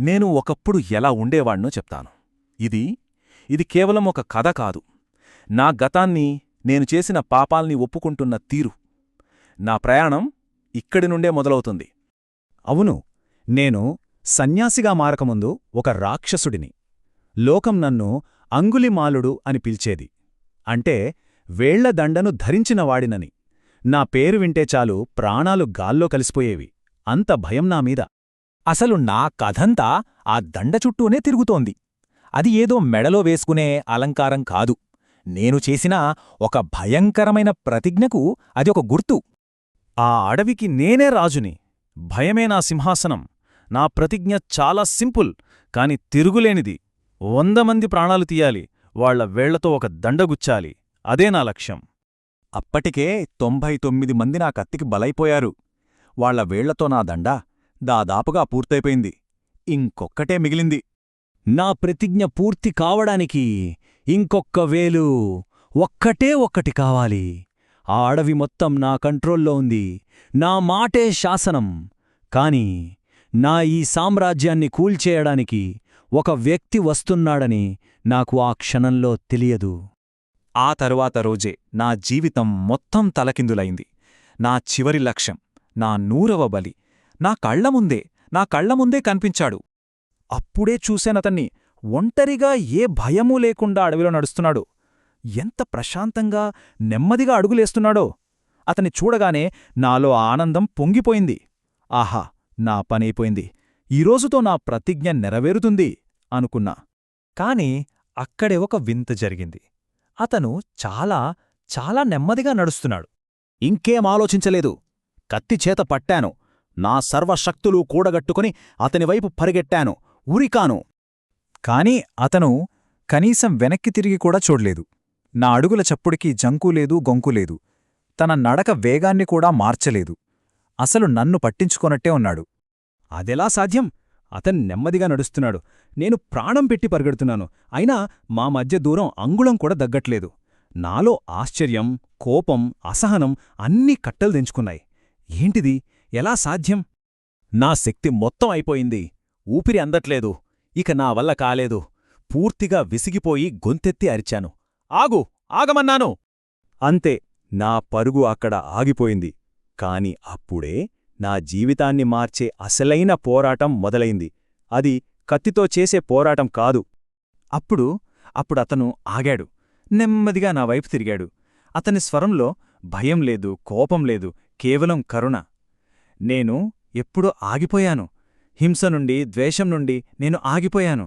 నేను ఒకప్పుడు ఎలా ఉండేవాణ్ణో చెప్తాను. ఇది కేవలం ఒక కథ కాదు. నా గతాన్ని, నేను చేసిన పాపాల్ని ఒప్పుకుంటున్న తీరు. నా ప్రయాణం ఇక్కడి నుండే మొదలవుతుంది. అవును, నేను సన్యాసిగా మారకముందు ఒక రాక్షసుడిని. లోకం నన్ను అంగుళిమాలుడు అని పిలిచేది. అంటే వేళ్లదండను ధరించినవాడినని. నా పేరు వింటే చాలు ప్రాణాలు గాల్లో కలిసిపోయేవి. అంత భయం నామీద. అసలు నా కథంతా ఆ దండ చుట్టూనే తిరుగుతోంది. అది ఏదో మెడలో వేసుకునే అలంకారం కాదు. నేను చేసిన ఒక భయంకరమైన ప్రతిజ్ఞకు అది ఒక గుర్తు. ఆ అడవికి నేనే రాజుని. భయమే నా సింహాసనం. నా ప్రతిజ్ఞ చాలా సింపుల్, కాని తిరుగులేనిది. 100 మంది ప్రాణాలు తీయాలి, వాళ్ల వేళ్లతో ఒక దండగుచ్చాలి. అదే నా లక్ష్యం. అప్పటికే 99 మంది నా కత్తికి బలైపోయారు. వాళ్ల వేళ్లతో నా దండ దాదాపుగా పూర్తయిపోయింది. ఇంకొక్కటే మిగిలింది. నా ప్రతిజ్ఞ పూర్తి కావడానికి ఇంకొక్క వేలు, ఒక్కటే ఒక్కటి కావాలి. ఆ అడవి మొత్తం నా కంట్రోల్లో ఉంది. నా మాటే శాసనం. కాని నా ఈ సామ్రాజ్యాన్ని కూల్చేయడానికి ఒక వ్యక్తి వస్తున్నాడని నాకు ఆ క్షణంలో తెలియదు. ఆ తరువాత రోజే నా జీవితం మొత్తం తలకిందులైంది. నా చివరి లక్ష్యం, నా 100వ బలి నా కళ్లముందే కనిపించాడు. అప్పుడే చూశానతన్ని. ఒంటరిగా ఏ భయమూ లేకుండా అడవిలో నడుస్తున్నాడు. ఎంత ప్రశాంతంగా, నెమ్మదిగా అడుగులేస్తున్నాడో! అతన్ని చూడగానే నాలో ఆనందం పొంగిపోయింది. ఆహా, నా పనైపోయింది. ఈరోజుతో నా ప్రతిజ్ఞ నెరవేరుతుంది అనుకున్నా. కాని అక్కడే ఒక వింత జరిగింది. అతను చాలా నెమ్మదిగా నడుస్తున్నాడు. ఇంకేం ఆలోచించలేదు. కత్తిచేత పట్టాను. నా సర్వశక్తులూ కూడగట్టుకుని అతనివైపు పరిగెట్టాను, ఉరికాను. కాని అతను కనీసం వెనక్కి తిరిగి కూడా చూడలేదు. నా అడుగుల చప్పుడికి జంకులేదు, గొంకులేదు. తన నడక వేగాన్ని కూడా మార్చలేదు. అసలు నన్ను పట్టించుకొనట్టే ఉన్నాడు. అదెలా సాధ్యం? అతను నెమ్మదిగా నడుస్తున్నాడు. నేను ప్రాణం పెట్టి పరిగెడుతున్నాను. అయినా మా మధ్య దూరం అంగుళం కూడా దగ్గట్లేదు. నాలో ఆశ్చర్యం, కోపం, అసహనం అన్నీ కట్టలు తెంచుకున్నాయి. ఏంటిది? ఎలా సాధ్యం? నా శక్తి మొత్తం అయిపోయింది. ఊపిరి అందట్లేదు. ఇక నా వల్ల కాలేదు. పూర్తిగా విసిగిపోయి గొంతెత్తి అరిచాను. ఆగమన్నాను! అంతే, నా పరుగు అక్కడ ఆగిపోయింది. కాని అప్పుడే నా జీవితాన్ని మార్చే అసలైన పోరాటం మొదలైంది. అది కత్తితో చేసే పోరాటం కాదు. అప్పుడతను ఆగాడు. నెమ్మదిగా నా వైపు తిరిగాడు. అతని స్వరంలో భయం లేదు, కోపం లేదు, కేవలం కరుణ. నేను ఎప్పుడో ఆగిపోయాను. హింస నుండి, ద్వేషం నుండి నేను ఆగిపోయాను.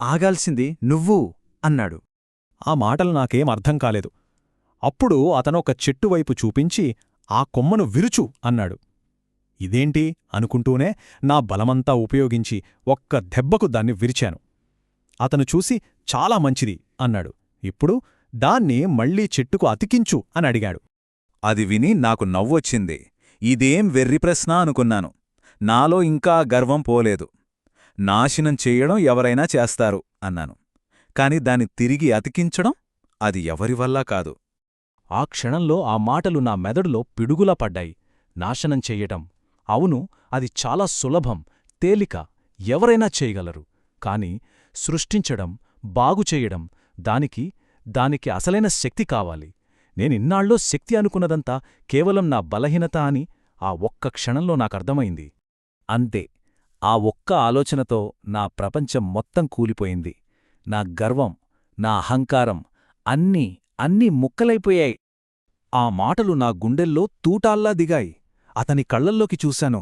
ఆగాల్సింది నువ్వు అన్నాడు. ఆ మాటలు నాకేం అర్థం కాలేదు. అప్పుడు అతను ఒక చెట్టువైపు చూపించి, ఆ కొమ్మను విరుచు అన్నాడు. ఇదేంటి అనుకుంటూనే నా బలమంతా ఉపయోగించి ఒక్క దెబ్బకు దాన్ని విరిచాను. అతను చూసి చాలా మంచిది అన్నాడు. ఇప్పుడు దాన్ని మళ్లీ చెట్టుకు అతికించు అని అడిగాడు. అది విని నాకు నవ్వొచ్చింది. ఇదేం వెర్రి ప్రశ్న అనుకున్నాను. నాలో ఇంకా గర్వం పోలేదు. నాశనం చెయ్యడం ఎవరైనా చేస్తారు అన్నాను. కాని దాన్ని తిరిగి అతికించడం అది ఎవరివల్లా కాదు. ఆ క్షణంలో ఆ మాటలు నా మెదడులో పిడుగులా పడ్డాయి. నాశనం చెయ్యటం, అవును, అది చాలా సులభం, తేలిక, ఎవరైనా చేయగలరు. కాని సృష్టించడం, బాగుచెయ్యడం, దానికి అసలైన శక్తి కావాలి. నేనిన్నాళ్ళో శక్తి అనుకున్నదంతా కేవలం నా బలహీనత అని ఆ ఒక్క క్షణంలో నాకర్థమైంది. అంతే, ఆ ఒక్క ఆలోచనతో నా ప్రపంచం మొత్తం కూలిపోయింది. నా గర్వం, నా అహంకారం అన్నీ ముక్కలైపోయాయి. ఆ మాటలు నా గుండెల్లో తూటాల్లా దిగాయి. అతని కళ్లల్లోకి చూశాను.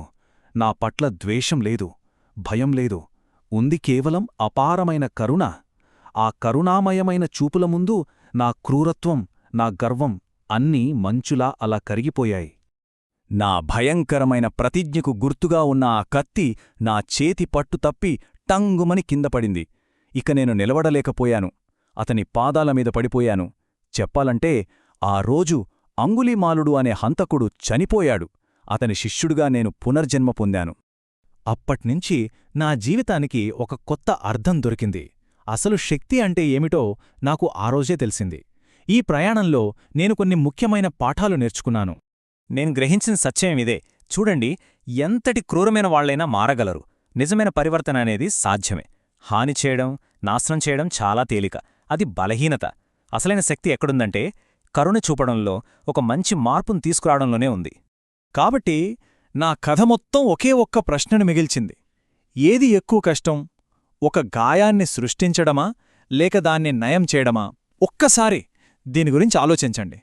నా పట్ల ద్వేషం లేదు, భయం లేదు. ఉంది కేవలం అపారమైన కరుణ. ఆ కరుణామయమైన చూపుల ముందు నా క్రూరత్వం, నా గర్వం అన్నీ మంచులా అలా కరిగిపోయాయి. నా భయంకరమైన ప్రతిజ్ఞకు గుర్తుగా ఉన్న ఆ కత్తి నా చేతి పట్టు తప్పి టంగుమని కిందపడింది. ఇక నేను నిలవడలేకపోయాను. అతని పాదాలమీద పడిపోయాను. చెప్పాలంటే ఆ రోజు అంగుళీమాలుడు అనే హంతకుడు చనిపోయాడు. అతని శిష్యుడుగా నేను పునర్జన్మ పొందాను. అప్పట్నుంచి నా జీవితానికి ఒక కొత్త అర్థం దొరికింది. అసలు శక్తి అంటే ఏమిటో నాకు ఆ రోజే తెలిసింది. ఈ ప్రయాణంలో నేను కొన్ని ముఖ్యమైన పాఠాలు నేర్చుకున్నాను. నేను గ్రహించిన సత్యమేమిదే. చూడండి, ఎంతటి క్రూరమైన వాళ్లైనా మారగలరు. నిజమైన పరివర్తన అనేది సాధ్యమే. హాని చేయడం, నాశనం చేయడం చాలా తేలిక. అది బలహీనత. అసలైన శక్తి ఎక్కడుందంటే కరుణ చూపడంలో, ఒక మంచి మార్పును తీసుకురావడంలోనే ఉంది. కాబట్టి నా కథ మొత్తం ఒకే ఒక్క ప్రశ్నను మిగిల్చింది. ఏది ఎక్కువ కష్టం? ఒక గాయాన్ని సృష్టించడమా లేక దాన్ని నయం చేయడమా? ఒక్కసారి దీని గురించి ఆలోచించండి.